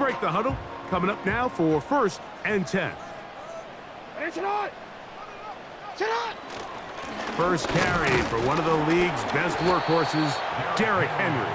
break the huddle. Coming up now for 1st and 10. First carry for one of the league's best workhorses, Derrick Henry.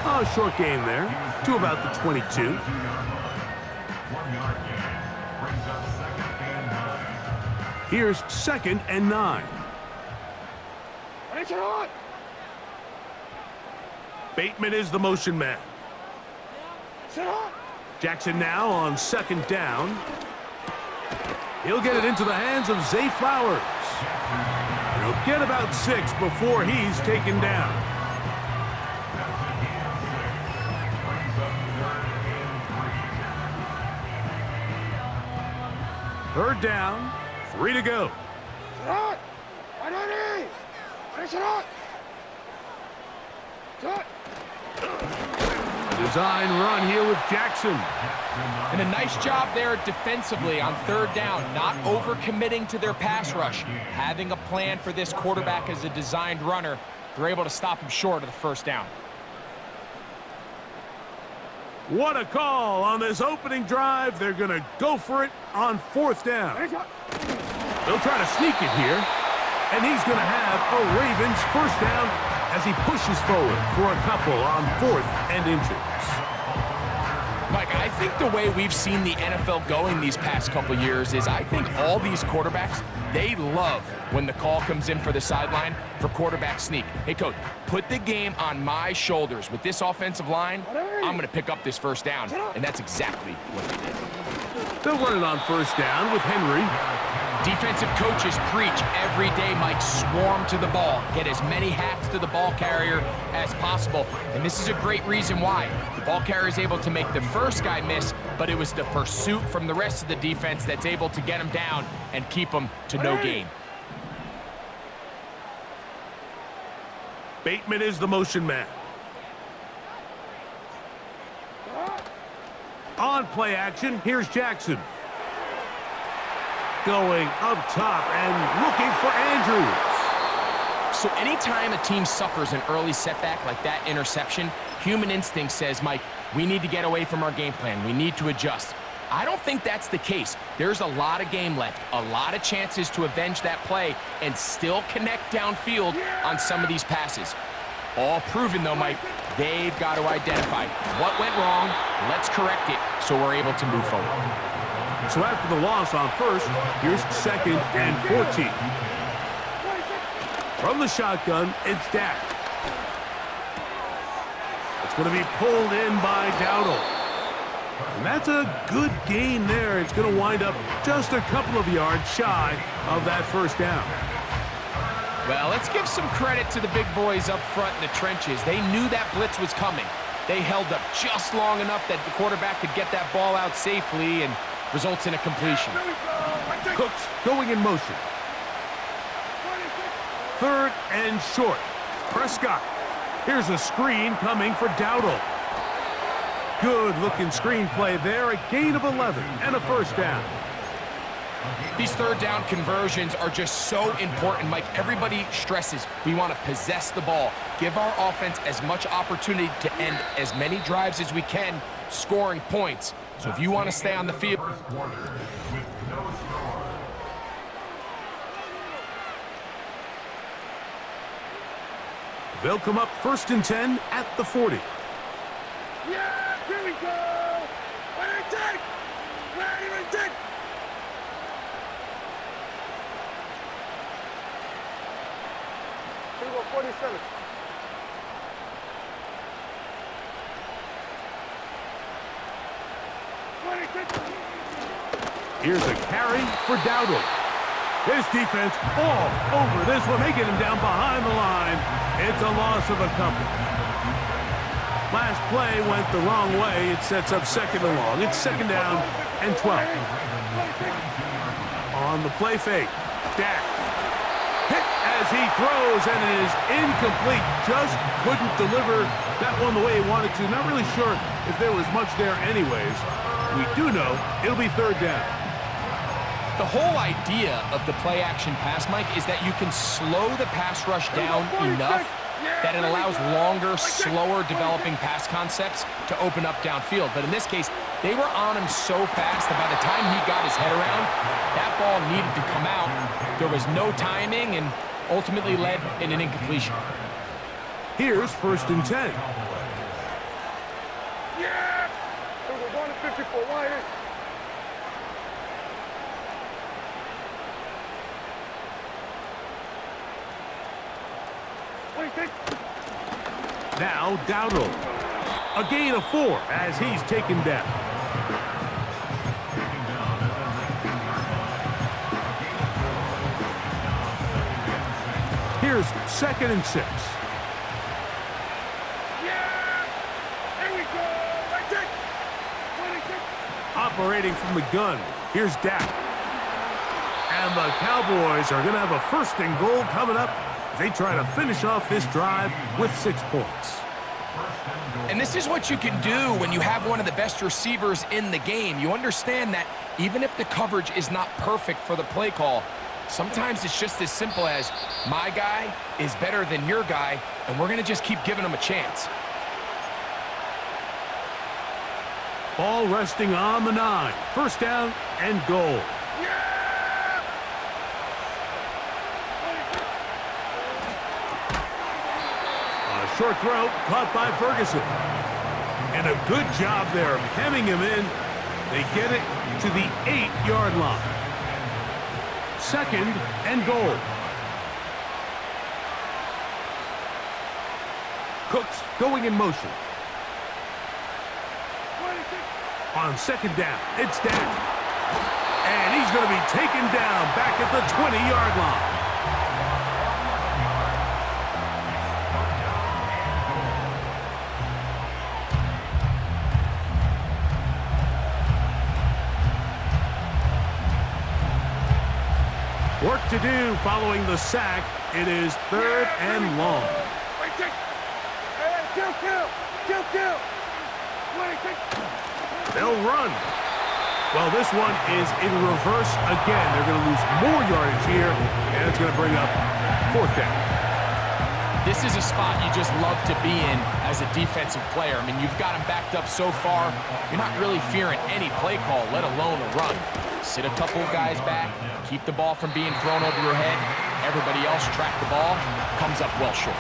A short gain there to about the 22. Here's 2nd and 9. Bateman is the motion man. Jackson now on 2nd down. He'll get it into the hands of Zay Flowers. And he'll get about 6 before he's taken down. Third down, 3 to go. Design run here with Jackson. And a nice job there defensively on 3rd down, not overcommitting to their pass rush. Having a plan for this quarterback as a designed runner, they're able to stop him short of the 1st down. What a call on this opening drive. They're going to go for it on 4th down. They'll try to sneak it here, and he's going to have a Ravens 1st down as he pushes forward for a couple on 4th and inches. Mike, I think the way we've seen the NFL going these past couple years is I think all these quarterbacks, they love when the call comes in for the sideline for quarterback sneak. Hey, coach, put the game on my shoulders. With this offensive line, I'm going to pick up this 1st down, and that's exactly what they did. They'll run it on 1st down with Henry. Defensive coaches preach every day, Mike, swarm to the ball. Get as many hats to the ball carrier as possible. And this is a great reason why. The ball carrier is able to make the first guy miss, but it was the pursuit from the rest of the defense that's able to get him down and keep him to no gain. Bateman is the motion man. On play action, here's Jackson. Going up top and looking for Andrews. So anytime a team suffers an early setback like that interception, human instinct says, Mike, we need to get away from our game plan. We need to adjust. I don't think that's the case. There's a lot of game left, a lot of chances to avenge that play and still connect downfield on some of these passes. All proven, though, Mike, they've got to identify what went wrong, let's correct it so we're able to move forward. So after the loss on 1st, here's 2nd and 14. From the shotgun, it's Dak. It's going to be pulled in by Dowdle. And that's a good gain there. It's going to wind up just a couple of yards shy of that 1st down. Well, let's give some credit to the big boys up front in the trenches. They knew that blitz was coming. They held up just long enough that the quarterback could get that ball out safely and results in a completion. Cooks going in motion. 3rd and short. Prescott. Here's a screen coming for Dowdle. Good-looking screen play there. A gain of 11 and a 1st down. These 3rd down conversions are just so important, Mike. Everybody stresses we want to possess the ball, give our offense as much opportunity to end as many drives as we can, scoring points. So if you want to stay on the field, they'll come up 1st and 10 at the 40. Yeah, here we go. Ready to take. Ready to take. Here we go, 47. Here's a carry for Dowdle. His defense all over this one. They get him down behind the line. It's a loss of a couple. Last play went the wrong way. It sets up 2nd and long. It's 2nd down and 12. On the play fake, Dak. Hit as he throws, and it is incomplete. Just couldn't deliver that one the way he wanted to. Not really sure if there was much there anyways. We do know it'll be 3rd down. the whole idea of the play-action pass, Mike, is that you can slow the pass rush down enough that it allows longer, slower developing pass concepts to open up downfield. But in this case, They were on him so fast that by the time he got his head around, that ball needed to come out. There was no timing and ultimately led in an incompletion. Here's 1st and 10. Yeah! We're going to 54 wide. What do you think? Now Dowdle. A gain of 4 as he's taken down. Here's 2nd and 6. Yeah! Here we go! Right there! 26. Operating from the gun, here's Dak. And the Cowboys are going to have a 1st and goal coming up as they try to finish off this drive with 6 points. And this is what you can do when you have one of the best receivers in the game. You understand that even if the coverage is not perfect for the play call, sometimes it's just as simple as my guy is better than your guy, and we're going to just keep giving him a chance. Ball resting on the 9. 1st down and goal. Yeah! A short throw caught by Ferguson. And a good job there of hemming him in. They get it to the 8-yard line. 2nd and goal. Cooks going in motion. 26. On 2nd down, it's down. And he's going to be taken down back at the 20-yard line. Work to do following the sack. It is 3rd and long. Right there! Hey, kill! 26. They'll run. Well, this one is in reverse again. They're going to lose more yardage here, and it's going to bring up 4th down. This is a spot you just love to be in as a defensive player. I mean, you've got him backed up so far, you're not really fearing any play call, let alone a run. Sit a couple of guys back, keep the ball from being thrown over your head. Everybody else track the ball, comes up well short.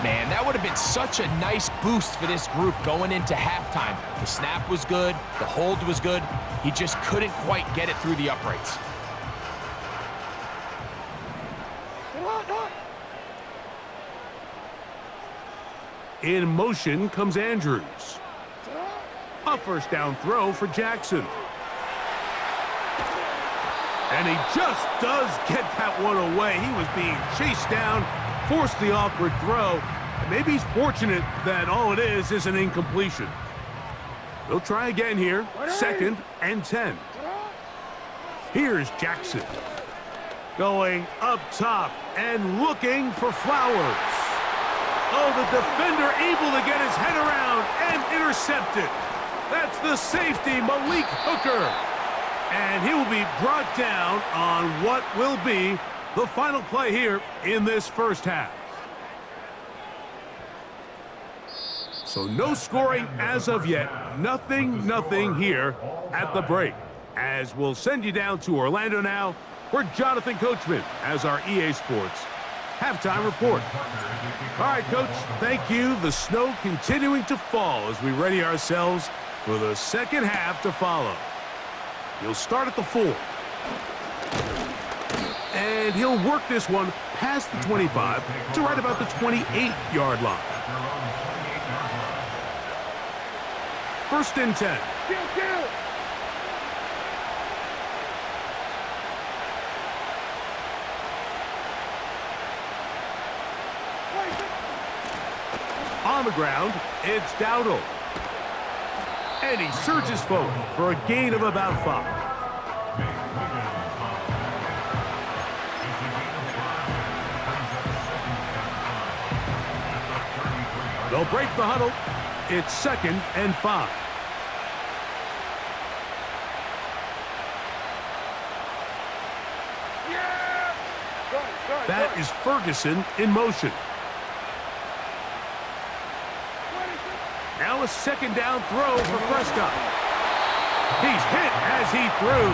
Man, that would have been such a nice boost for this group going into halftime. The snap was good, the hold was good. He just couldn't quite get it through the uprights. In motion comes Andrews. A 1st down throw for Jackson. And he just does get that one away. He was being chased down, forced the awkward throw. And maybe he's fortunate that all it is an incompletion. They'll try again here. 2nd and 10. Here's Jackson. Going up top and looking for Flowers. Oh, the defender able to get his head around and intercept it. That's the safety, Malik Hooker. And he will be brought down on what will be the final play here in this 1st half. So no scoring as of yet. Nothing here at the break. As we'll send you down to Orlando now, where Jonathan Coachman has our EA Sports halftime report. All right, Coach, thank you. The snow continuing to fall as we ready ourselves for the 2nd half to follow. He'll start at the 4. And he'll work this one past the 25 to right about the 28-yard line. 1st and 10. Kill! On the ground, it's Dowdle. And he surges forward for a gain of about 5. They'll break the huddle. It's 2nd and 5. Yeah! That is Ferguson in motion. Now a second down throw for Prescott. He's hit as he threw.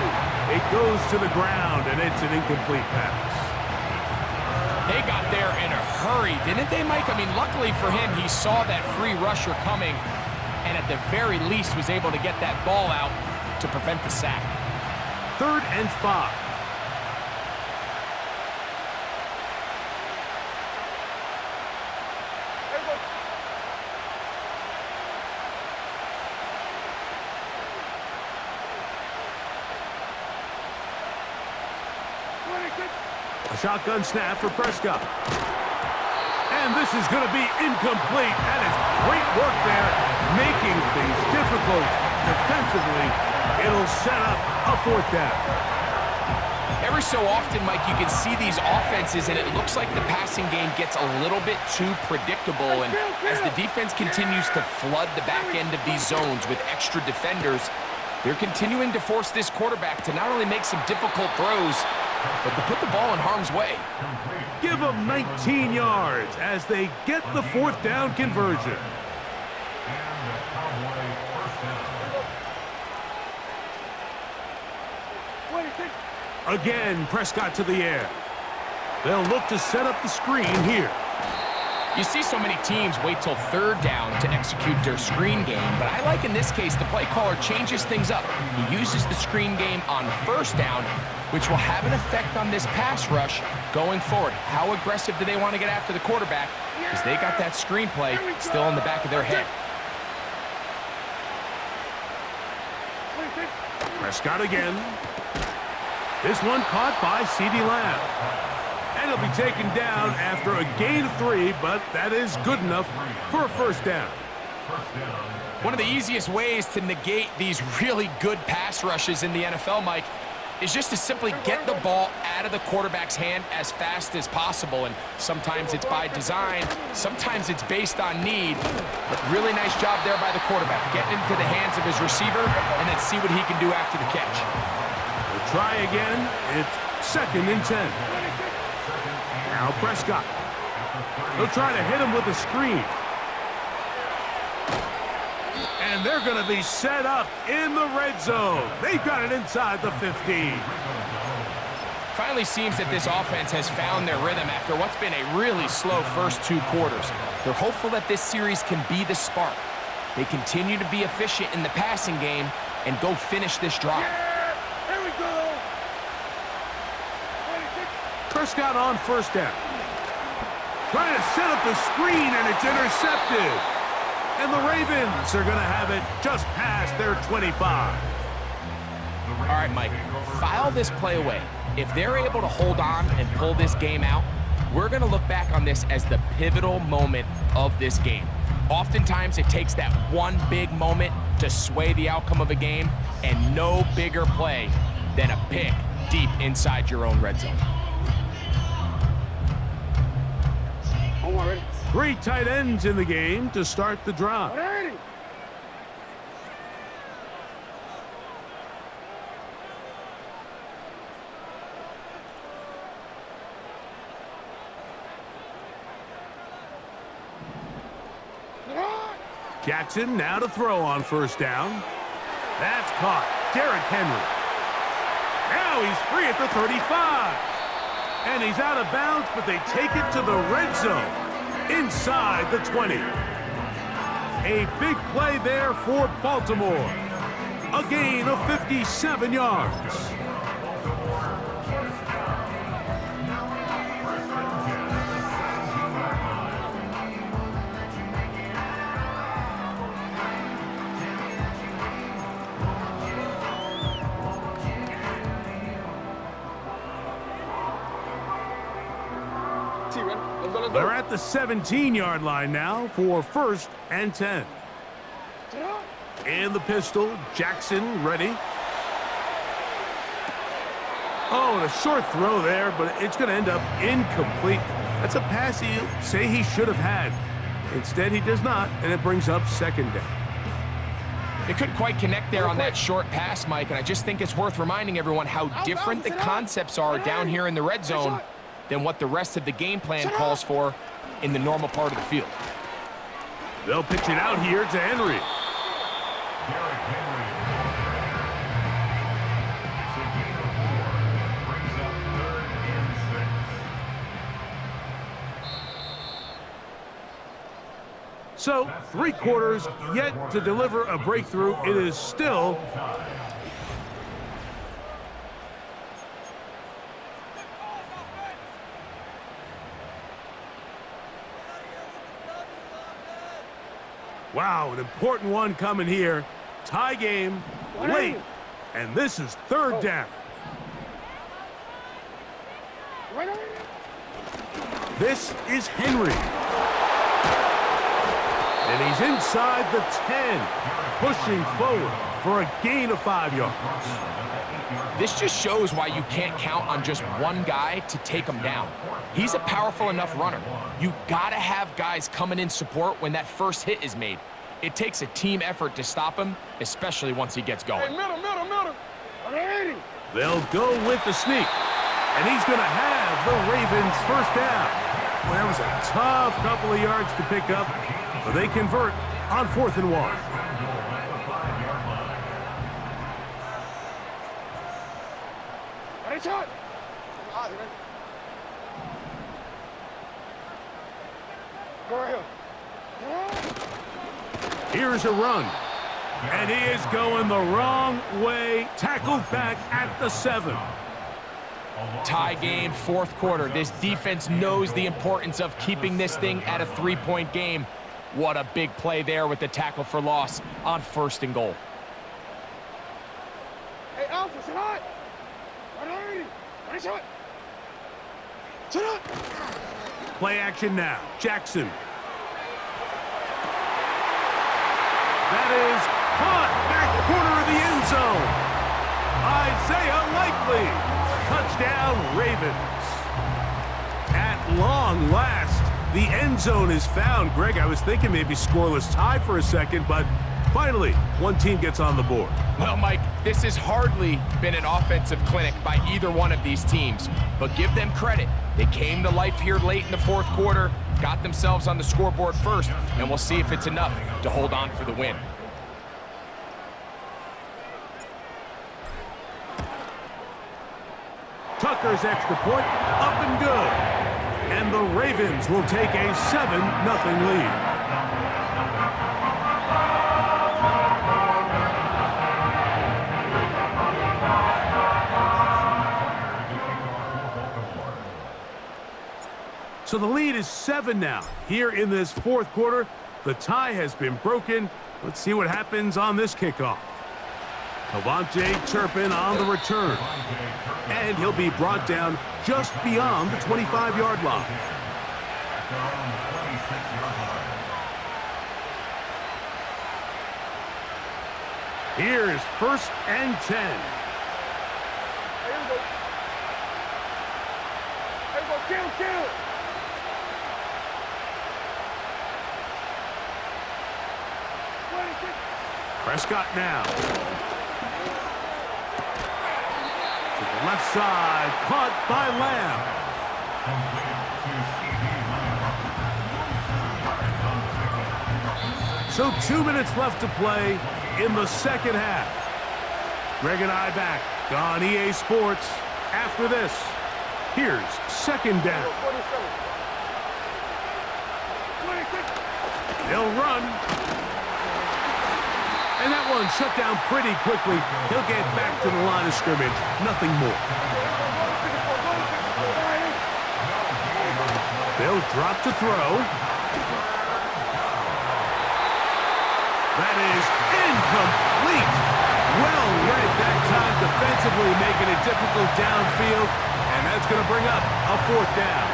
It goes to the ground, and it's an incomplete pass. They got there in a hurry, didn't they, Mike? I mean, luckily for him, he saw that free rusher coming, and at the very least was able to get that ball out to prevent the sack. 3rd and 5. A shotgun snap for Prescott. And this is going to be incomplete. That is great work there, making things difficult defensively. It'll set up a 4th down. Every so often, Mike, you can see these offenses, and it looks like the passing game gets a little bit too predictable. And as the defense continues to flood the back end of these zones with extra defenders, they're continuing to force this quarterback to not only make some difficult throws, but to put the ball in harm's way. Give them 19 yards as they get the 4th down conversion. Again, Prescott to the air. They'll look to set up the screen here. You see so many teams wait till 3rd down to execute their screen game, but I like in this case the play caller changes things up. He uses the screen game on 1st down, which will have an effect on this pass rush going forward. How aggressive do they want to get after the quarterback? Because they got that screen play still in the back of their head. Prescott again. This one caught by CeeDee Lamb. And he'll be taken down after a gain of 3, but that is good enough for a 1st down. One of the easiest ways to negate these really good pass rushes in the NFL, Mike, is just to simply get the ball out of the quarterback's hand as fast as possible. And sometimes it's by design, sometimes it's based on need. But really nice job there by the quarterback, getting into the hands of his receiver and then see what he can do after the catch. We'll try again. It's 2nd and 10. Now Prescott. He'll try to hit him with a screen. And they're going to be set up in the red zone. They've got it inside the 15. Finally seems that this offense has found their rhythm after what's been a really slow first 2 quarters. They're hopeful that this series can be the spark. They continue to be efficient in the passing game and go finish this drive. Here we go. Prescott on 1st down. Trying to set up the screen, and it's intercepted. And the Ravens are going to have it just past their 25. All right, Mike, file this play away. If they're able to hold on and pull this game out, we're going to look back on this as the pivotal moment of this game. Oftentimes, it takes that one big moment to sway the outcome of a game, and no bigger play than a pick deep inside your own red zone. 3 tight ends in the game to start the drive. Jackson now to throw on 1st down. That's caught. Derrick Henry. Now he's free at the 35. And he's out of bounds, but they take it to the red zone inside the 20. A big play there for Baltimore. A gain of 57 yards. They're at the 17-yard line now for 1st and 10. In the pistol, Jackson ready. Oh, and a short throw there, but it's going to end up incomplete. That's a pass he'll say he should have had. Instead, he does not, and it brings up 2nd down. They couldn't quite connect there on that short pass, Mike, and I just think it's worth reminding everyone how different the concepts are down here in the red zone than what the rest of the game plan calls for in the normal part of the field. They'll pitch it out here to Henry. So, 3 quarters, yet to deliver a breakthrough. It is still wow, an important one coming here. Tie game, late, and this is 3rd down. This is Henry. And he's inside the 10, pushing forward for a gain of 5 yards. This just shows why you can't count on just one guy to take him down. He's a powerful enough runner. You gotta have guys coming in support when that first hit is made. It takes a team effort to stop him, especially once he gets going. Hey, middle. They'll go with the sneak, and he's gonna have the Ravens first down. Well, that was a tough couple of yards to pick up, but they convert on 4th and 1. Here's a run, and he is going the wrong way, tackled back at the 7. Tie game, 4th quarter. This defense knows the importance of keeping this thing at a 3-point game. What a big play there with the tackle for loss on 1st and goal. Hey, Alpha, sit hot. Play action now. Jackson. That is caught back corner of the end zone. Isaiah Likely. Touchdown, Ravens. At long last, the end zone is found. Greg, I was thinking maybe scoreless tie for a second, but finally, one team gets on the board. Well, Mike, this has hardly been an offensive clinic by either one of these teams, but give them credit. They came to life here late in the 4th quarter, got themselves on the scoreboard first, and we'll see if it's enough to hold on for the win. Tucker's extra point, up and good. And the Ravens will take a 7-0 lead. So the lead is 7 now. Here in this 4th quarter, the tie has been broken. Let's see what happens on this kickoff. Cavante Turpin on the return. And he'll be brought down just beyond the 25-yard line. Here's 1st and 10. Kill. Prescott now. To the left side, caught by Lamb. So 2 minutes left to play in the 2nd half. Greg and I back on EA Sports after this. Here's 2nd down. They'll run. And that one shut down pretty quickly. He'll get back to the line of scrimmage. Nothing more. They'll drop to throw. That is incomplete. Well read that time defensively, making it difficult downfield. And that's going to bring up a 4th down.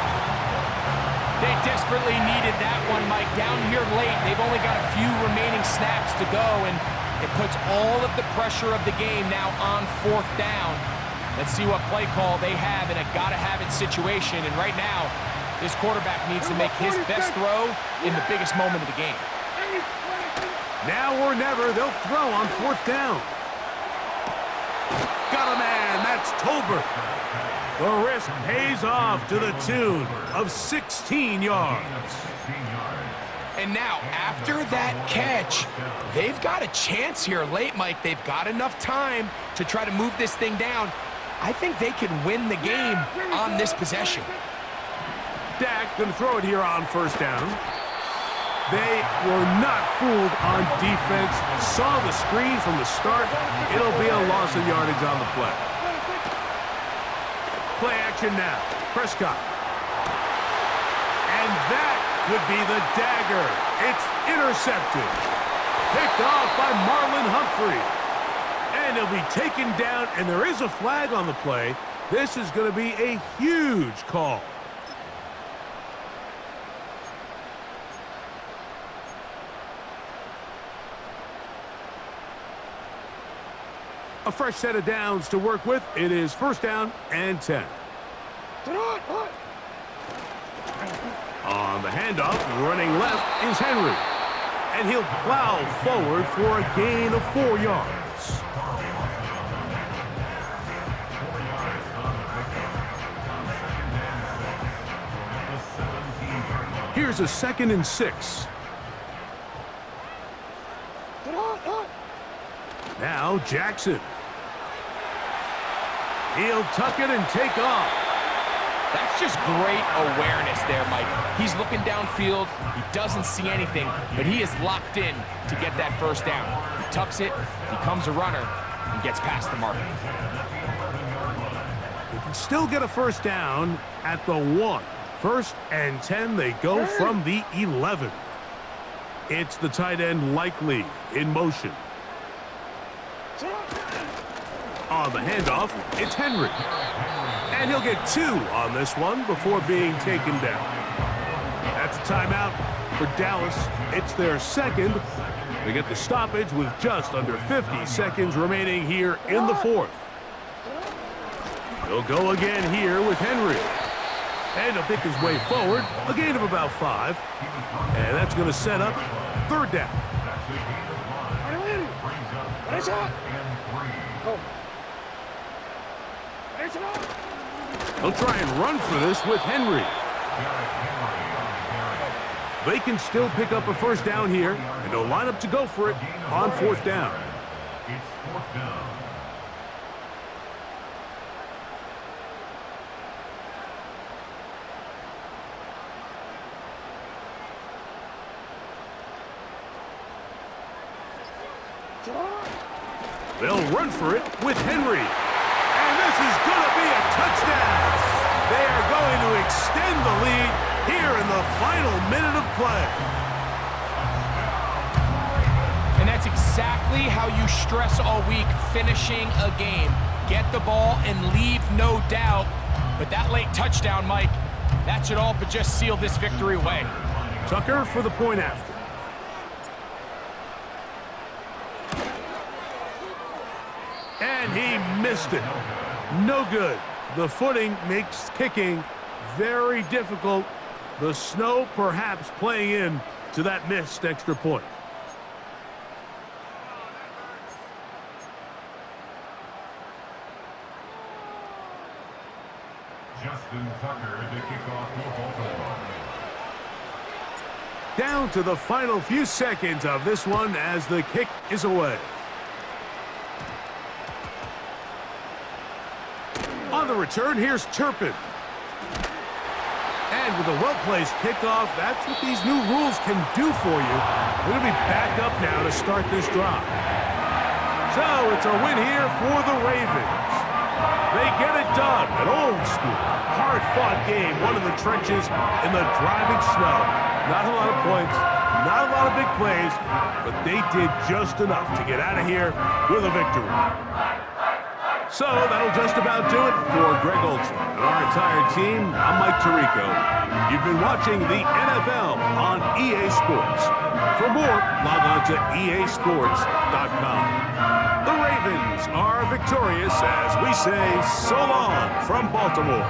They desperately needed that one, Mike. Down here late, they've only got a few remaining snaps to go, and it puts all of the pressure of the game now on 4th down. Let's see what play call they have in a gotta-have-it situation. And right now, this quarterback needs to make his best throw in the biggest moment of the game. Now or never, they'll throw on 4th down. Got a man, that's Tolbert. The risk pays off to the tune of 16 yards. And now, after that catch, they've got a chance here late, Mike. They've got enough time to try to move this thing down. I think they can win the game on this possession. Dak going to throw it here on first down. They were not fooled on defense. Saw the screen from the start. It'll be a loss of yardage on the play. Play action now. Prescott. And that could be the dagger. It's intercepted. Picked off by Marlon Humphrey. And he'll be taken down, and there is a flag on the play. This is going to be a huge call. A fresh set of downs to work with. It is first down and 10. On the handoff, running left is Henry. And he'll plow forward for a gain of 4 yards. Here's a 2nd and 6. Now Jackson. He'll tuck it and take off. That's just great awareness there, Mike. He's looking downfield. He doesn't see anything, but he is locked in to get that first down. He tucks it, becomes a runner, and gets past the marker. He can still get a first down at the 1. 1st and 10, they go from the 11. It's the tight end Likely in motion. On the handoff, it's Henry. And he'll get 2 on this one before being taken down. That's a timeout for Dallas. It's their 2nd. They get the stoppage with just under 50 seconds remaining here in the 4th. He'll go again here with Henry. And he'll pick his way forward, a gain of about 5. And that's going to set up 3rd down. They'll try and run for this with Henry. They can still pick up a first down here, and they'll line up to go for it on 4th down. They'll run for it with Henry. And this is going to be a touchdown. They are going to extend the lead here in the final minute of play. And that's exactly how you stress all week, finishing a game. Get the ball and leave no doubt. But that late touchdown, Mike, that should all but just seal this victory away. Tucker for the point after. And he missed it. No good. The footing makes kicking very difficult. The snow perhaps playing in to that missed extra point. Justin Tucker to kick off for Baltimore. Down to the final few seconds of this one as the kick is away. On the return, here's Turpin. And with a well-placed kickoff, that's what these new rules can do for you. They're going to be back up now to start this drive. So it's a win here for the Ravens. They get it done. An old school, hard-fought game, one of the trenches in the driving snow. Not a lot of points, not a lot of big plays, but they did just enough to get out of here with a victory. So that'll just about do it for Greg Olson and our entire team. I'm Mike Tirico. You've been watching the NFL on EA Sports. For more, log on to easports.com. The Ravens are victorious as we say so long from Baltimore.